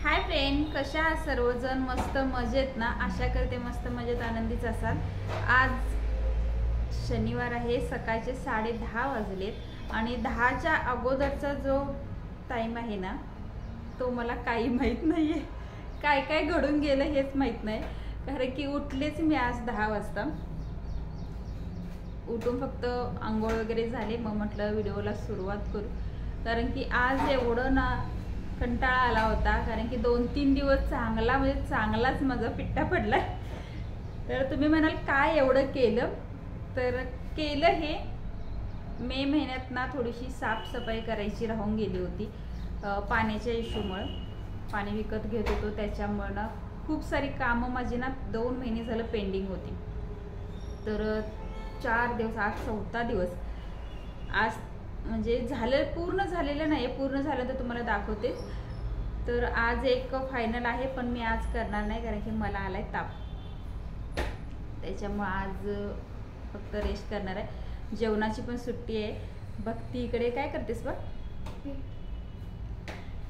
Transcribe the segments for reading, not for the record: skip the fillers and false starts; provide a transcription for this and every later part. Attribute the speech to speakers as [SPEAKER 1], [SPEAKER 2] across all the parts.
[SPEAKER 1] Hi friend, कशा आहात सर्वजण? मस्त मजेत ना? आशा करते मस्त मजेत आनंदीच असाल। आज शनिवार आहे, सकाळचे 10:30 वाजलेत आणि 10च्या अगोदरचा जो टाईम आहे ना तो मला काही माहीत नाही आहे। काय काय घडून गेलं हेच माहीत नाही, कारण की उठलेच मी आज 10 वाजता। उठून फक्त आंघोळ वगैरे झाले, मग म्हटलं व्हिडिओला सुरुवात करू, कारण की आज एवढं ना कंटाळा आला होता, कारण की 2-3 दिवस चांगला म्हणजे चांगलाच माझा पिट्टा पडला। तर तुम्ही म्हणाल काय एवढं केलं, तर केलं हे मे महिन्यात ना थोडीशी साफसफाई करायची राहून गेली होती। पाण्याच्या इश्यूमुळे पाणी विकत घेत होतो, त्याच्यामुळे ना खूप सारी कामं माझी ना 2 महिने झालं पेंडिंग होती। तर 4 दिवस, आज 4था दिवस, आज म्हणजे झालं, पूर्ण झालेलं नाही, पूर्ण झालं तर तुम्हाला दाखवते। तर आज एक फायनल आहे, पण मी आज करणार नाही, कारण की मला आलाय ताप, त्याच्यामुळे आज फक्त रेस्ट करणार आहे। जेवणाची पण सुट्टी आहे। भक्ती इकडे काय करतेस बघ?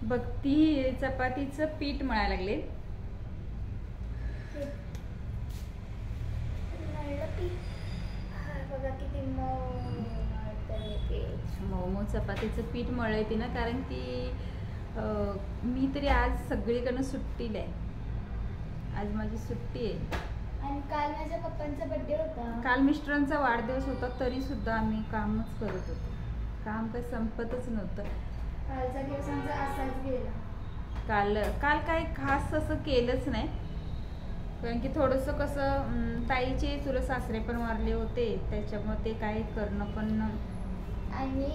[SPEAKER 1] भक्ती चपातीचं पीठ मळायला लागले। मऊ चपातीचं पीठ मळलंय तिनं, कारण की मी तरी आज सगळीकडनं सुट्टीला आहे। आज माझी सुट्टी आहे
[SPEAKER 2] आणि काल माझ्या पप्पांचा बर्थडे होता,
[SPEAKER 1] काल मिस्टरांचा वाढदिवस होता, तरी सुद्धा आम्ही कामच करत होतो। काम काही संपतच नव्हतं।
[SPEAKER 2] कालचा दिवस आमचा असाच गेला।
[SPEAKER 1] काल काही खास असं केलंच नाही, कारण की थोडंसं कसं ताईचे चुलत सासरे पण वारले होते, त्याच्यामुळे ते काही करणं पण
[SPEAKER 2] आणि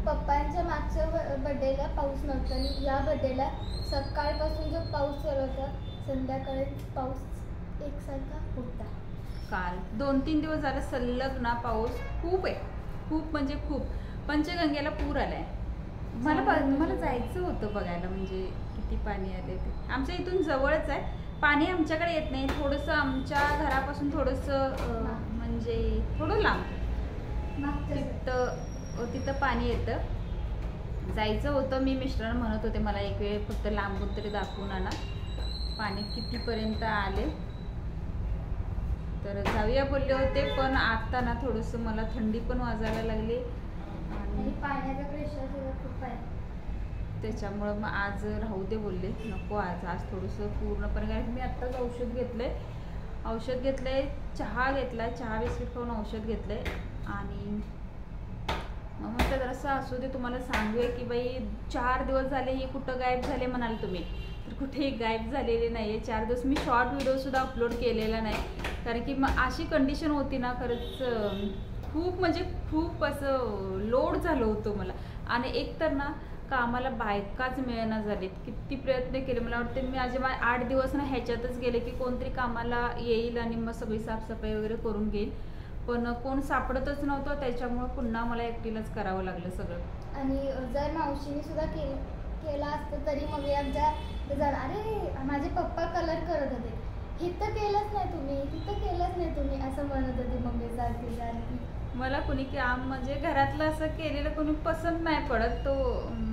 [SPEAKER 2] पप्पांच्या मागच्या बर्थडेला पाऊस नव्हता आणि या बर्थडेला सकाळपासून जो पाऊस चालू होता, संध्याकाळी पाऊस एकसारखा होता।
[SPEAKER 1] काल 2-3 दिवस झालं सलग ना पाऊस खूप आहे, खूप म्हणजे खूप। पंचगंगेला पूर आलाय। मला जायचं होतं बघायला, म्हणजे किती पाणी आले ते। आमच्या इथून जवळच आहे, पाणी आमच्याकडे येत नाही, थोडंसं आमच्या घरापासून थोडंसं म्हणजे थोडं लांब तिथं पाणी येतं। जायचं होतं, मी मिस्टरांना म्हणत होते मला एक वेळ फक्त लांबून तरी दाखवून आणा पाणी कितीपर्यंत आले, तर जाऊया बोलले होते। पण आता ना थोडंसं मला थंडी पण वाजायला लागली
[SPEAKER 2] आणि पाण्याचा प्रेशर खूप आहे,
[SPEAKER 1] त्याच्यामुळं मग आज राहू दे बोलले, नको आज थोडंसं पूर्णपणे, कारण मी आत्ताच औषध घेतलंय, चहा घेतलाय, चहा बिस्किट खाऊन औषध घेतलंय। आणि मग म्हटलं जरासं असू दे, तुम्हाला सांगूया की बाई 4 दिवस झाले ही कुठं गायब झाले म्हणाल तुम्ही, तर कुठेही गायब झालेले नाही आहे। 4 दिवस मी शॉर्ट व्हिडिओसुद्धा अपलोड केलेला नाही, कारण की मग अशी कंडिशन होती ना, खरंच खूप म्हणजे खूप असं लोड झालं होतं मला। आणि एक तर ना कामाला बायकाच मिळेना झालीत, किती प्रयत्न केले, मला वाटते मी आज 8 दिवस ना ह्याच्यातच गेले की कोणतरी कामाला येईल आणि मग सगळी साफसफाई वगैरे करून घेईल, पण कोण सापडतच नव्हतं, त्याच्यामुळे पुन्हा मला एकटीलाच करावं लागलं सगळं।
[SPEAKER 2] आणि जर मावशीने सुद्धा केला असतं तरी मग आमच्या अरे माझे पप्पा कलर करत होते, इथं केलंच नाही तुम्ही, तिथं केलंच नाही तुम्ही, असं म्हणत होते मम्मी सारखी।
[SPEAKER 1] मला कोणी काम म्हणजे घरातलं असं केलेलं कोणी पसंत नाही पडत, तो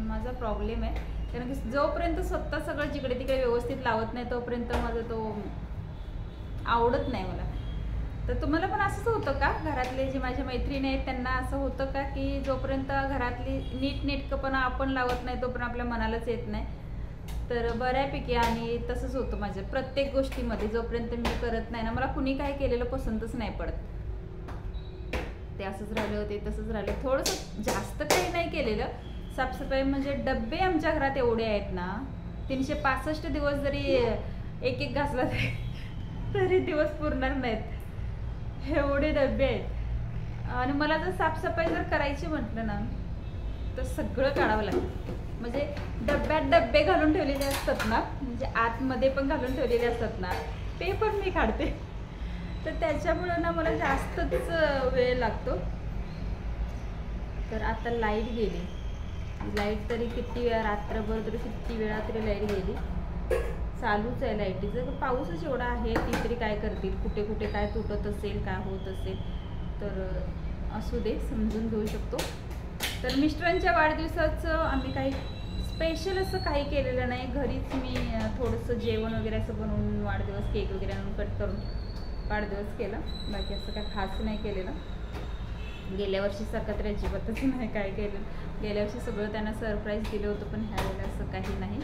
[SPEAKER 1] माझा प्रॉब्लेम आहे, कारण की जोपर्यंत स्वतः सगळं जिकडे तिकडे व्यवस्थित लावत नाही तोपर्यंत माझं तो आवडत नाही मला। तर तुम्हाला पण असंच होतं का? घरातले जे माझ्या मैत्रिणी आहेत त्यांना असं होतं का की जोपर्यंत घरातली नीटनेटकंपणा आपण लावत नाही तोपर्यंत आपल्या मनालाच येत नाही? तर बऱ्यापैकी, आणि तसंच होतं माझ्या प्रत्येक गोष्टीमध्ये, जोपर्यंत मी करत नाही ना मला कुणी काय केलेलं पसंतच नाही पडत। ते असंच राहिले होते, तसंच राहिले, थोडंसं जास्त काही नाही केलेलं साफसफाई, म्हणजे डब्बे आमच्या घरात एवढे आहेत ना, 365 दिवस जरी एक घासला तरी दिवस पुरणार नाहीत, एवढे डबे आहेत। आणि मला जर साफसफाई जर करायची म्हटलं ना तर सगळं काढावं लागतं, म्हणजे डब्यात डब्बे घालून ठेवलेले असतात ना, म्हणजे आतमध्ये पण घालून ठेवलेले असतात ना, ते पण मी काढते, तर त्याच्यामुळं ना मला जास्तच वेळ लागतो। तर आता लाईट गेली, लाईट तरी किती वेळा, रात्रभर तरी किती वेळा तरी लाईट गेली, चालूच आहे लाईटीचं। पाऊसच एवढा आहे, ती तरी काय करतील, कुठे कुठे काय तुटत असेल, काय होत असेल, तर असू दे, समजून घेऊ शकतो। तर मिस्टरांच्या वाढदिवसाचं आम्ही काही स्पेशल असं काही केलेलं नाही. घरीच मी थोडंसं जेवण वगैरे असं बनवून वाढदिवस केक वगैरे आणून कट करून वाढदिवस केला. बाकी असं काय खास नाही केलेलं. गेल्या वर्षी सारखं तरी अजिबातच नाही काय केलं. गेल्या वर्षी सगळं त्यांना सरप्राईज दिलं होतं, पण ह्यावेळेला असं काही नाही.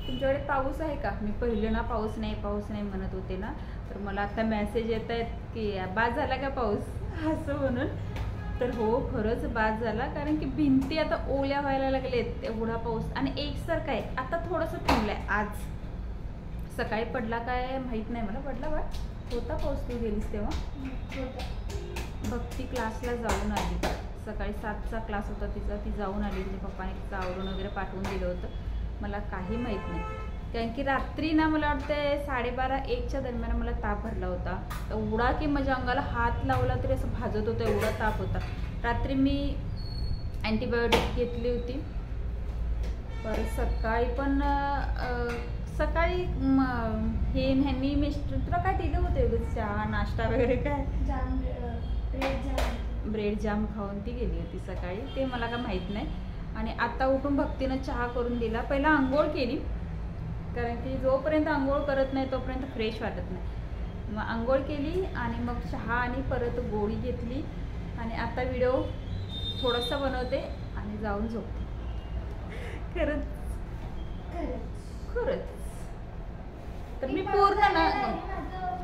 [SPEAKER 1] तुमच्याकडे पाऊस आहे का? मी पहिले ना पाऊस नाही म्हणत होते ना, तर मला आता मेसेज येत आहेत की बाद झाला का पाऊस असं म्हणून. तर हो, खरंच बाद झाला, कारण की भिंती आता ओल्या व्हायला लागलेत. एवढा पाऊस आणि एकसारखा आहे. आता थोडंसं थांबलाय. आज सकाळी पडला काय माहित नाही मला. पडला बा होता पाऊस. तू गेलीस तेव्हा? भक्ती क्लासला जाऊन आली. सकाळी 7चा क्लास होता तिचा. ती जाऊन आली. तिच्या पप्पाने तिचं आवरून वगैरे पाठवून दिलं होतं. मला काही माहीत नाही, कारण की रात्री ना मला वाटतं 12:30-1च्या दरम्यान मला ताप भरला होता. एवढा की माझ्या अंगाला हात लावला तरी असं भाजत होतं, एवढा ताप होता. रात्री मी अँटीबायोटिक घेतली होती. परत सकाळी पण सकाळी हे ह्यांनी मिस्टर तुला काय दिलं होतं? चहा नाश्ता वगैरे काय? ब्रेड जाम खाऊन ती गेली होती सकाळी. ते मला काय माहीत नाही. आणि आता उठून भक्तीनं चहा करून दिला. पहिला आंघोळ केली, कारण की जोपर्यंत आंघोळ करत नाही तोपर्यंत फ्रेश वाटत नाही. मग आंघोळ केली आणि मग चहा आणि परत गोळी घेतली. आणि आता व्हिडिओ थोडासा बनवते आणि जाऊन झोपते. खरंच तर मी पूर्ण ना,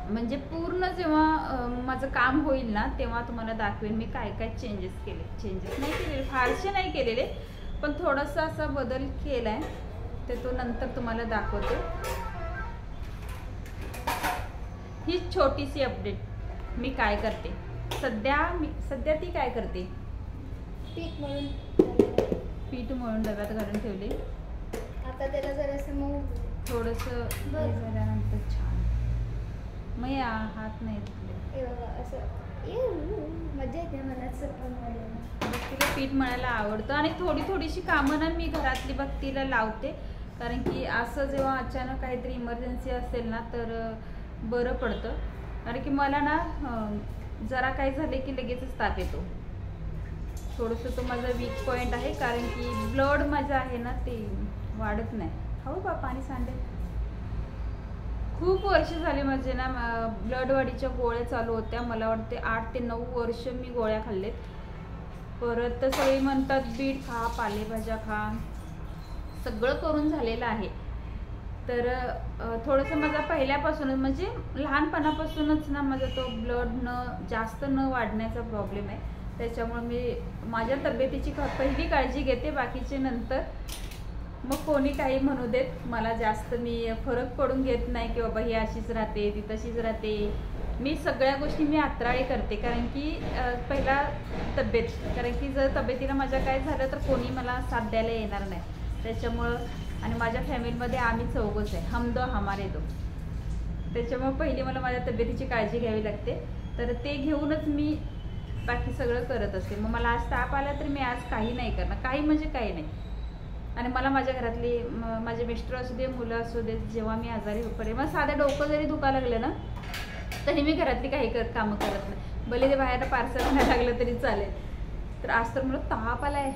[SPEAKER 1] म्हणजे पूर्ण जेव्हा माझं काम होईल ना तेव्हा तुम्हाला दाखवेन मी काय काय चेंजेस केले. चेंजेस नाही केलेले, फारसे नाही केलेले, पण थोडासा असा बदल केलाय, ते तो नंतर तुम्हाला दाखवते. ही छोटीशी अपडेट मी काय करते सध्या ती काय करते. पीठ मळून डब्यात घालून ठेवले.
[SPEAKER 2] आता त्याला जरासं मऊ
[SPEAKER 1] थोडंसं झाल्यानंतर छान. मग या हात नाही धुतले.
[SPEAKER 2] मजा येते मला
[SPEAKER 1] भक्तीला पीठ मळायला आवडतं आणि थोडीशी कामं ना मी घरातली भक्तीला लावते, कारण की असं जेव्हा अचानक काहीतरी इमर्जन्सी असेल ना तर बरं पडतं. कारण की मला ना जरा काय झाले की लगेचच ताप येतो. थोडंसं तो माझा वीक पॉईंट आहे, कारण की ब्लड माझं आहे ना ते वाढत नाही. हो बा पाणी सांडेल. खूप वर्ष झाले माझे ना ब्लड वाढीच्या गोळ्या चालू होत्या. मला वाटते 8 ते 9 वर्ष मी गोळ्या खाल्लेत. परत सगळे म्हणतात बीट खा, पालेभाज्या खा, सगळं करून झालेलं आहे. तर थोडंसं माझा पहिल्यापासूनच म्हणजे लहानपणापासूनच ना माझा तो ब्लड जास्त न वाढण्याचा प्रॉब्लेम आहे. त्याच्यामुळे मी माझ्या तब्येतीची पहिली काळजी घेते, बाकीचे नंतर. मग कोणी काही म्हणू देत, मला जास्त मी फरक पडून घेत नाही की बाबा ही अशीच राहते ती तशीच राहते. मी सगळ्या गोष्टी मी अत्राळे करते, कारण की पहिला तब्येत, कारण की जर तब्येतीला माझ्या काय झालं तर कोणी मला साथ द्यायला येणार नाही. त्याच्यामुळं आणि माझ्या फॅमिलीमध्ये आम्ही चौघच आहे, हम दो हमारे दो. त्याच्यामुळं पहिली मला माझ्या तब्येतीची काळजी घ्यावी लागते. तर ते घेऊनच मी बाकी सगळं करत असते. मग मला आज ताप आला तर मी आज काही नाही करणार, काही म्हणजे काही नाही. आणि मला माझ्या घरातली माझे मिस्टर असू दे, मुलं असू दे, जेव्हा मी आजारी पडे, मग साधं डोकं जरी दुखायला लागलं ना तरी मी घरातली काही कामं करत नाही. भले ते बाहेर पार्सल आणायला लागलं तरी चालेल. तर आज तर मला ताप आलाय,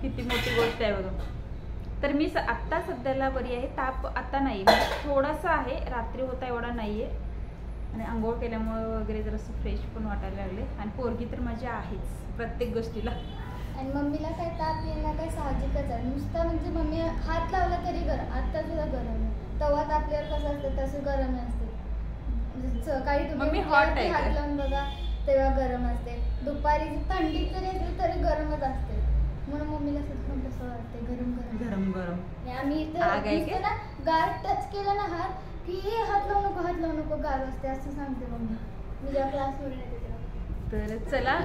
[SPEAKER 1] किती मोठी गोष्ट आहे बघा. तर मी आत्ता सध्याला बरी आहे. ताप आता नाही, थोडासा आहे, रात्री होता एवढा नाही आहे. आणि आंघोळ केल्यामुळं वगैरे जरासं फ्रेश पण वाटायला लागले. आणि पोरगी तर माझी आहेच प्रत्येक गोष्टीला.
[SPEAKER 2] आणि मम्मीला काय ताप येणं काय साहजिकच आहे. नुसतं म्हणजे मम्मी हात लावला तरी गरम, आत्ता सुद्धा गरम आहे. तवा तापल्यावर कसं असतं तसं गरम असते. सकाळी तुम्ही हात लावून बघा तेव्हा गरम असते. दुपारी थंडी जरी असली तरी गरमच असते. म्हणून मम्मीला सुद्धा कसं वाटते गरम गरम. आम्ही इथं ना गार टच केलं ना हात की हात लावू नको गार असते असं सांगते मम्मी. मी जेव्हा क्लासवर येते तेव्हा.
[SPEAKER 1] तर चला,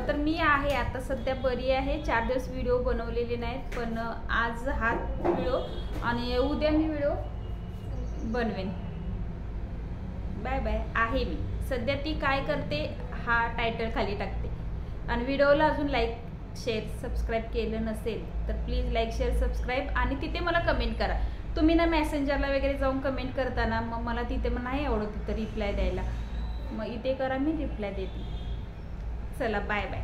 [SPEAKER 1] तर मी आहे आता सध्या बरी आहे. 4 दिवस व्हिडिओ बनवलेले नाहीत, पण आज हा व्हिडिओ आणि उद्या मी व्हिडिओ बनवेन. Bye bye. आहे मी सध्या. ती काय करते हा टायटल खाली टाकते. आणि व्हिडिओला अजून लाईक शेअर सबस्क्राईब केलं नसेल तर प्लीज लाईक शेअर सबस्क्राईब. आणि तिथे मला कमेंट करा. तुम्ही ना मेसेंजरला वगैरे जाऊन कमेंट करताना मग मला तिथे मग नाही आवडत तिथं रिप्लाय द्यायला. मग इथे करा, मी रिप्लाय देते. चला बाय बाय.